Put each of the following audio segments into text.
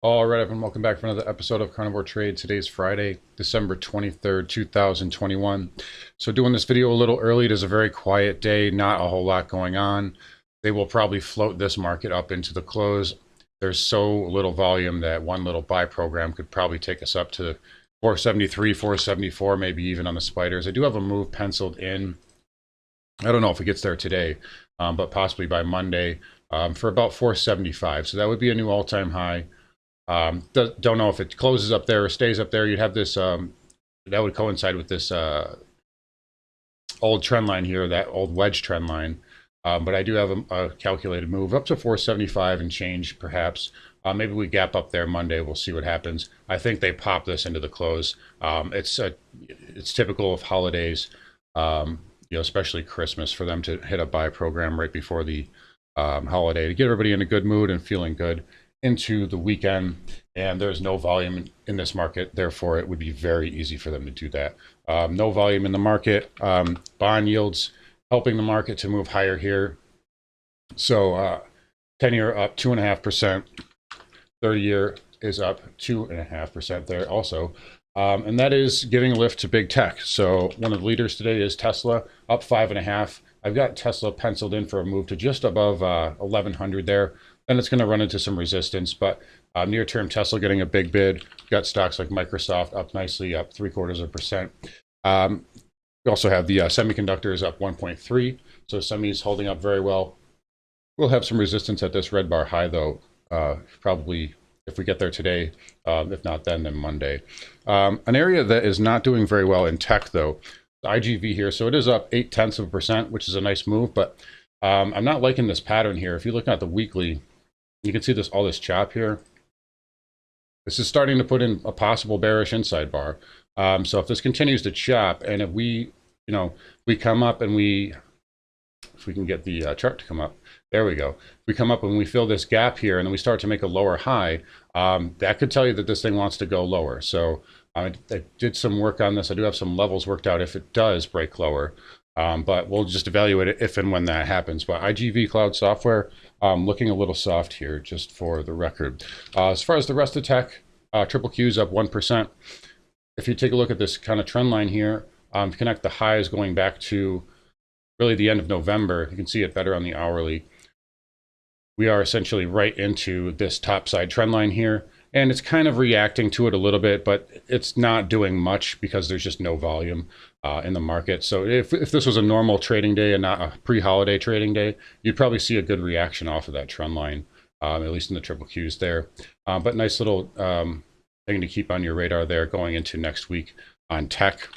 All right, everyone, welcome back for another episode of Carnivore Trade. Today's Friday, December 23rd, 2021. So doing this video a little early. It is a very quiet day, not a whole lot going on. They will probably float this market up into the close. There's so little volume that one little buy program could probably take us up to 473, 474, maybe even on the spiders. I do have a move penciled in. I don't know if it gets there today, but possibly by Monday for about 475. So that would be a new all-time high. Don't know if it closes up there or stays up there. You'd have this, that would coincide with this old trend line here, that old wedge trend line. But I do have a calculated move up to 475 and change, perhaps. Maybe we gap up there Monday. We'll see what happens. I think they pop this into the close. It's typical of holidays, especially Christmas, for them to hit a buy program right before the holiday to get everybody in a good mood and feeling good into the weekend. And there's no volume in this market, therefore it would be very easy for them to do that. No volume in the market. Bond yields helping the market to move higher here. So 10-year up 2.5%, 30-year is up 2.5% there also. And that is giving a lift to big tech. So one of the leaders today is Tesla, up 5.5. I've got Tesla penciled in for a move to just above 1100 there. Then it's going to run into some resistance, but near term Tesla getting a big bid. Got stocks like Microsoft up nicely, up 0.75%. We also have the semiconductors up 1.3, so semis holding up very well. We'll have some resistance at this red bar high though, probably if we get there today. If not then Monday. An area that is not doing very well in tech though, the IGV here, so it is up 0.8%, which is a nice move, but I'm not liking this pattern here. If you look at the weekly, you can see all this chop here. This is starting to put in a possible bearish inside bar. So if this continues to chop, and if we come up and if we can get the chart to come up, there we go. If we come up and we fill this gap here, and then we start to make a lower high, that could tell you that this thing wants to go lower. So I did some work on this. I do have some levels worked out if it does break lower. But we'll just evaluate it if and when that happens. But IGV Cloud Software looking a little soft here, just for the record. As far as the rest of tech, triple Q's up 1%. If you take a look at this kind of trend line here, connect the highs going back to really the end of November. You can see it better on the hourly. We are essentially right into this top side trend line here. And it's kind of reacting to it a little bit, but it's not doing much because there's just no volume in the market. So if this was a normal trading day and not a pre-holiday trading day, you'd probably see a good reaction off of that trend line, at least in the triple Qs there. But nice little thing to keep on your radar there going into next week on tech.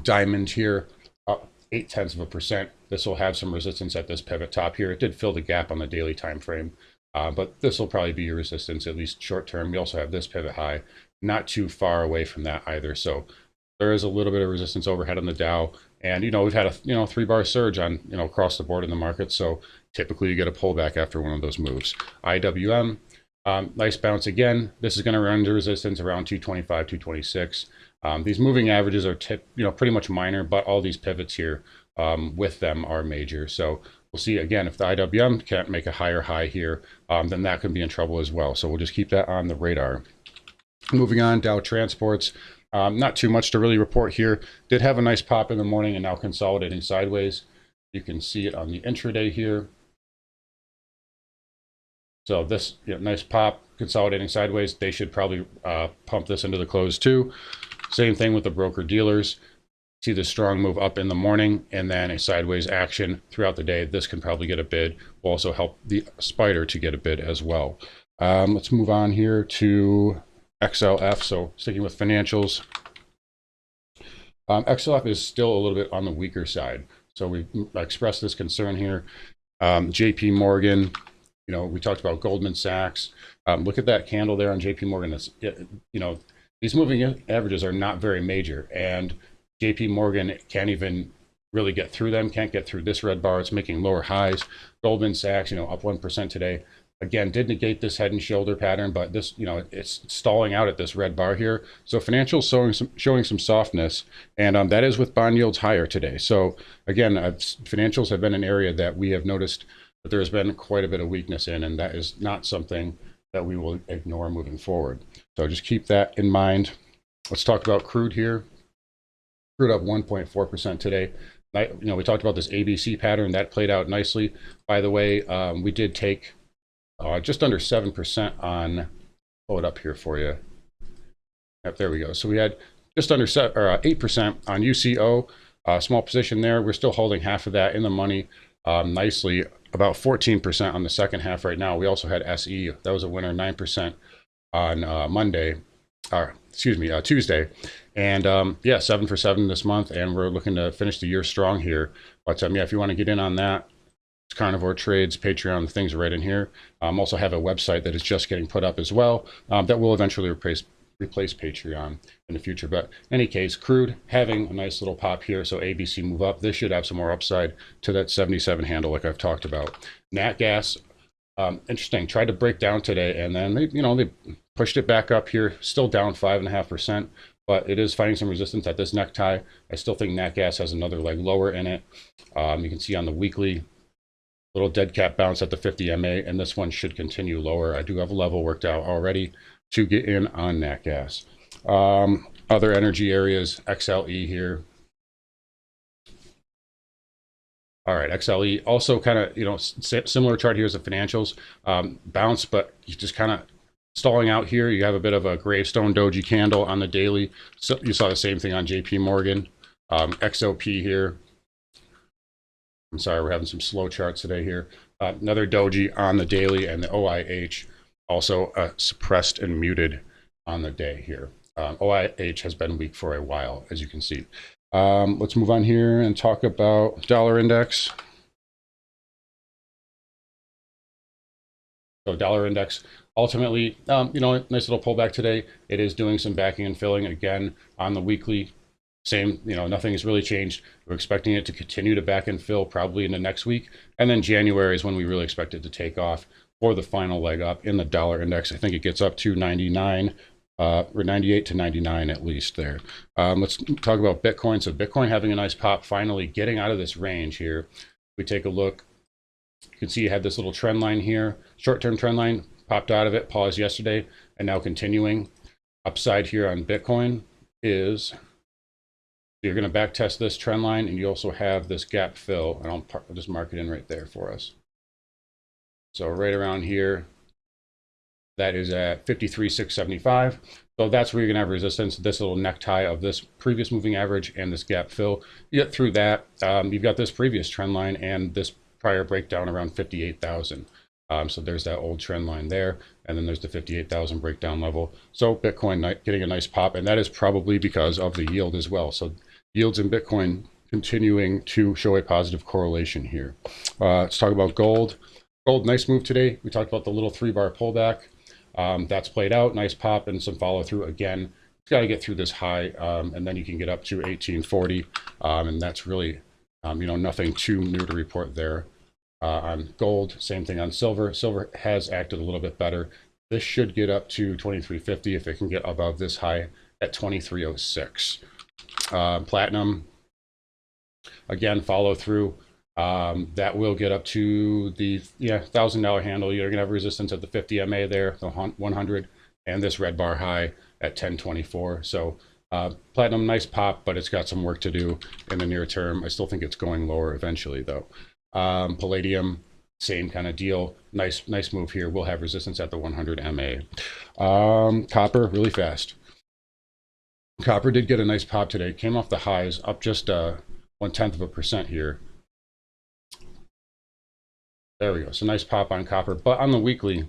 Diamond here, up 0.8%. This will have some resistance at this pivot top here. It did fill the gap on the daily time frame. But this will probably be your resistance, at least short term. We also have this pivot high, not too far away from that either. So there is a little bit of resistance overhead on the Dow. And, we've had a, 3-bar surge on, across the board in the market. So typically you get a pullback after one of those moves. IWM, nice bounce again. This is going to run into resistance around 225, 226. These moving averages are, pretty much minor, but all these pivots here with them are major. So we'll see again, if the IWM can't make a higher high here, then that could be in trouble as well. So we'll just keep that on the radar. Moving on, Dow Transports. Not too much to really report here. Did have a nice pop in the morning and now consolidating sideways. You can see it on the intraday here. So this nice pop, consolidating sideways. They should probably pump this into the close too. Same thing with the broker dealers. See the strong move up in the morning and then a sideways action throughout the day. This can probably get a bid. Will also help the spider to get a bid as well. Let's move on here to XLF. So sticking with financials, XLF is still a little bit on the weaker side. So we expressed this concern here. JP Morgan, we talked about Goldman Sachs. Look at that candle there on JP Morgan. That's, these moving averages are not very major, and JP Morgan can't even really get through them, can't get through this red bar. It's making lower highs. Goldman Sachs, up 1% today. Again, did negate this head and shoulder pattern, but this, it's stalling out at this red bar here. So financials showing some softness, and that is with bond yields higher today. So again, financials have been an area that we have noticed that there has been quite a bit of weakness in, and that is not something that we will ignore moving forward. So just keep that in mind. Let's talk about crude here. Crude up 1.4% today. We talked about this ABC pattern that played out nicely. By the way, we did take just under 7% on, pull it up here for you. Yep, there we go. So we had just under 8% on UCO, small position there. We're still holding half of that in the money nicely, about 14% on the second half right now. We also had SE, that was a winner, 9% on Tuesday. And yeah, 7 for 7 this month, and we're looking to finish the year strong here. But yeah, if you want to get in on that, it's Carnivore Trades, Patreon, the things are right in here. Also have a website that is just getting put up as well that will eventually replace Patreon in the future. But in any case, crude having a nice little pop here, so ABC move up. This should have some more upside to that 77 handle like I've talked about. Nat gas, interesting, tried to break down today, and then they pushed it back up here, still down 5.5%, but it is finding some resistance at this necktie. I still think nat gas has another leg lower in it. You can see on the weekly, little dead cat bounce at the 50 MA, and this one should continue lower. I do have a level worked out already to get in on nat gas. Other energy areas, XLE here. All right, XLE also kind of, similar chart here as the financials. Bounce, but you just kind of stalling out here. You have a bit of a gravestone doji candle on the daily. So you saw the same thing on JP Morgan. XOP here. I'm sorry, we're having some slow charts today here. Another doji on the daily, and the OIH also suppressed and muted on the day here. OIH has been weak for a while, as you can see. Let's move on here and talk about dollar index. So dollar index, ultimately, nice little pullback today. It is doing some backing and filling again on the weekly. Same, nothing has really changed. We're expecting it to continue to back and fill probably in the next week. And then January is when we really expect it to take off for the final leg up in the dollar index. I think it gets up to 99 or 98 to 99 at least there. Let's talk about Bitcoin. So Bitcoin having a nice pop, finally getting out of this range here. We take a look. You can see you had this little trend line here, short-term trend line, popped out of it, paused yesterday, and now continuing. Upside here on Bitcoin is, you're going to back test this trend line, and you also have this gap fill, and I'll just mark it in right there for us. So right around here, that is at 53,675. So that's where you're going to have resistance, this little necktie of this previous moving average and this gap fill. You get through that, you've got this previous trend line and this prior breakdown around 58,000. So there's that old trend line there, and then there's the 58,000 breakdown level. So Bitcoin getting a nice pop, and that is probably because of the yield as well. So yields in Bitcoin continuing to show a positive correlation here. Let's talk about gold. Gold, nice move today. We talked about the little 3-bar pullback. That's played out, nice pop and some follow through again. It's got to get through this high, and then you can get up to 1840, and that's really, nothing too new to report there. On gold, same thing on silver. Silver has acted a little bit better. This should get up to 2350 if it can get above this high at 2306. Platinum, again, follow through. That will get up to the $1,000 handle. You're gonna have resistance at the 50 MA there, the 100, and this red bar high at 1024. So platinum, nice pop, but it's got some work to do in the near term. I still think it's going lower eventually though. Palladium, same kind of deal. Nice move here. We'll have resistance at the 100 MA. Copper, really fast. Copper did get a nice pop today. Came off the highs, up just 0.1% here. There we go. So nice pop on copper. But on the weekly,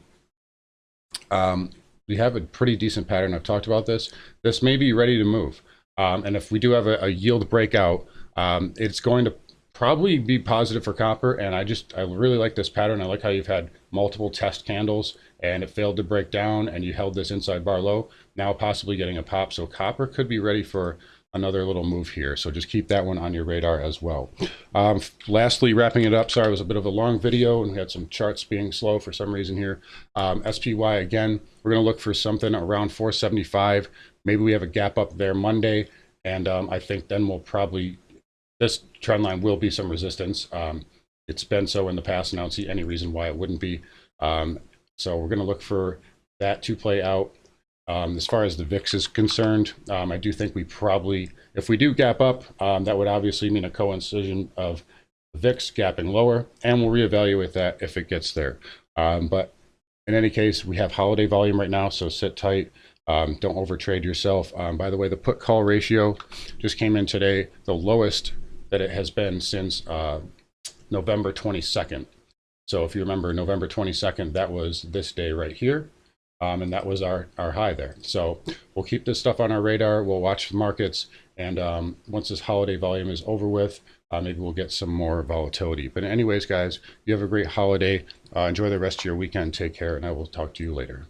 we have a pretty decent pattern. I've talked about this. This may be ready to move. And if we do have a yield breakout, it's going to probably be positive for copper. And I really like this pattern. I like how you've had multiple test candles and it failed to break down and you held this inside bar low, now possibly getting a pop. So copper could be ready for another little move here. So just keep that one on your radar as well. Lastly, wrapping it up, sorry, it was a bit of a long video and we had some charts being slow for some reason here. SPY, again, we're going to look for something around 475. Maybe we have a gap up there Monday. And I think then we'll probably, this trend line will be some resistance. It's been so in the past, and I don't see any reason why it wouldn't be. So we're going to look for that to play out. As far as the VIX is concerned, I do think we probably, if we do gap up, that would obviously mean a coincision of VIX gapping lower, and we'll reevaluate that if it gets there. But in any case, we have holiday volume right now, so sit tight. Don't overtrade yourself. By the way, the put call ratio just came in today, the lowest that it has been since November 22nd. So if you remember November 22nd, that was this day right here. And that was our high there. So we'll keep this stuff on our radar. We'll watch the markets. And once this holiday volume is over with, maybe we'll get some more volatility. But anyways, guys, you have a great holiday. Enjoy the rest of your weekend. Take care, and I will talk to you later.